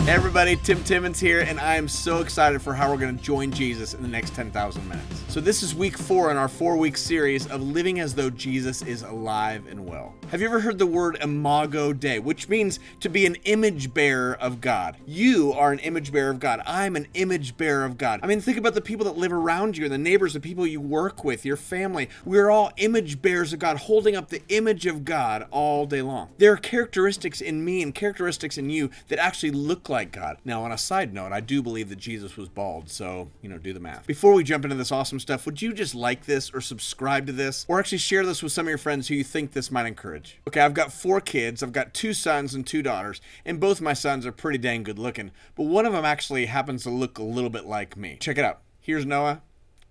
Hey everybody, Timmons here, and I am so excited for how we're going to join Jesus in the next 10,000 minutes. So this is week 4 in our 4-week series of living as though Jesus is alive and well. Have you ever heard the word imago Dei, which means to be an image bearer of God? You are an image bearer of God. I'm an image bearer of God. I mean, think about the people that live around you, the neighbors, the people you work with, your family. We're all image bearers of God, holding up the image of God all day long. There are characteristics in me and characteristics in you that actually look like God. Now, on a side note, I do believe that Jesus was bald, so, do the math. Before we jump into this awesome stuff, would you just like this or subscribe to this or actually share this with some of your friends who you think this might encourage? Okay, I've got 4 kids. I've got 2 sons and 2 daughters, and both my sons are pretty dang good looking, but one of them actually happens to look a little bit like me. Check it out. Here's Noah.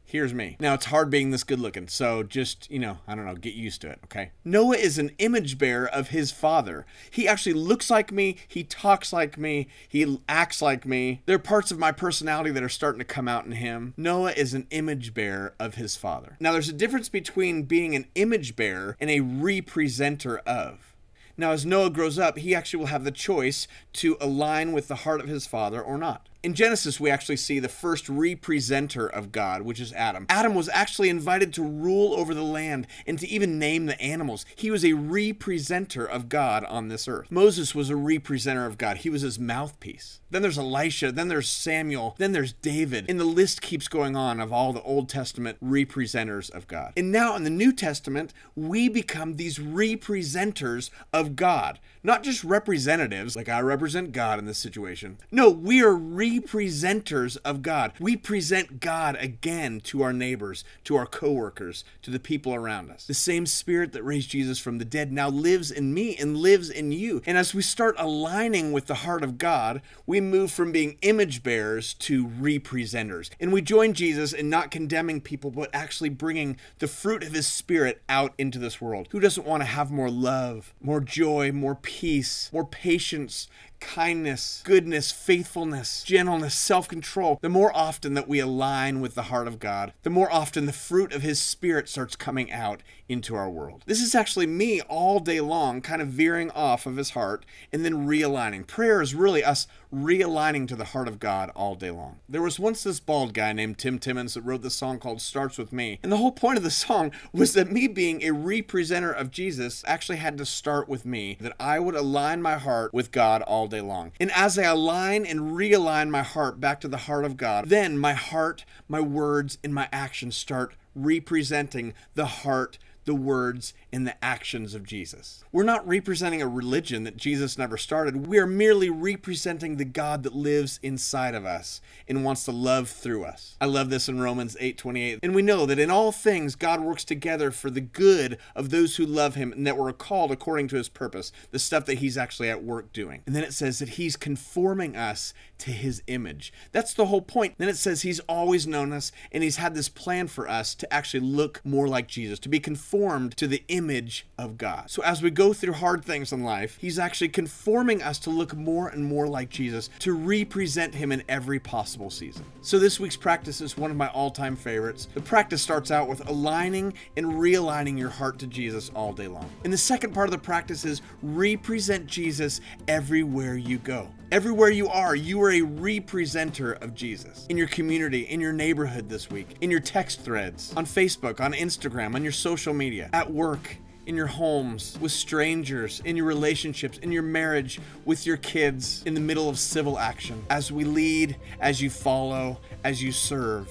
Here's me. Now, it's hard being this good looking, so just, I don't know, get used to it, okay? Noah is an image bearer of his father. He actually looks like me, he talks like me, he acts like me. There are parts of my personality that are starting to come out in him. Noah is an image bearer of his father. Now, there's a difference between being an image bearer and a representer of. Now, as Noah grows up, he actually will have the choice to align with the heart of his father or not. In Genesis, we actually see the first representer of God, which is Adam. Adam was actually invited to rule over the land and to even name the animals. He was a representer of God on this earth. Moses was a representer of God. He was his mouthpiece. Then there's Elisha, then there's Samuel, then there's David, and the list keeps going on of all the Old Testament representers of God. And now in the New Testament, we become these representers of God. Not just representatives, like I represent God in this situation. No, we are representers of God. We present God again to our neighbors, to our coworkers, to the people around us. The same Spirit that raised Jesus from the dead now lives in me and lives in you. And as we start aligning with the heart of God, we move from being image bearers to representers. And we join Jesus in not condemning people, but actually bringing the fruit of his Spirit out into this world. Who doesn't want to have more love, more joy, more peace, more patience, kindness, goodness, faithfulness, gentleness, self-control? The more often that we align with the heart of God, the more often the fruit of his Spirit starts coming out into our world. This is actually me all day long, kind of veering off of his heart and then realigning. Prayer is really us realigning to the heart of God all day long. There was once this bald guy named Timmons that wrote this song called Starts With Me. And the whole point of the song was that me being a representer of Jesus actually had to start with me, that I would align my heart with God all day long. And as I align and realign my heart back to the heart of God, then my heart, my words, and my actions start representing the heart, the words, and the actions of Jesus. We're not representing a religion that Jesus never started. We are merely representing the God that lives inside of us and wants to love through us. I love this in Romans 8:28. And we know that in all things God works together for the good of those who love him and that were called according to his purpose, the stuff that he's actually at work doing. And then it says that he's conforming us to his image. That's the whole point. Then it says he's always known us and he's had this plan for us to actually look more like Jesus, to be conformed to the image of God. So as we go through hard things in life, he's actually conforming us to look more and more like Jesus, to represent him in every possible season. So this week's practice is one of my all-time favorites. The practice starts out with aligning and realigning your heart to Jesus all day long. And the second part of the practice is represent Jesus everywhere you go. Everywhere you are a representer of Jesus. In your community, in your neighborhood this week, in your text threads, on Facebook, on Instagram, on your social media, at work, in your homes, with strangers, in your relationships, in your marriage, with your kids, in the middle of civil action. As we lead, as you follow, as you serve,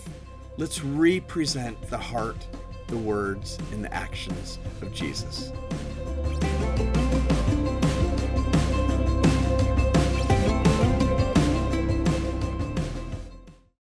let's represent the heart, the words, and the actions of Jesus.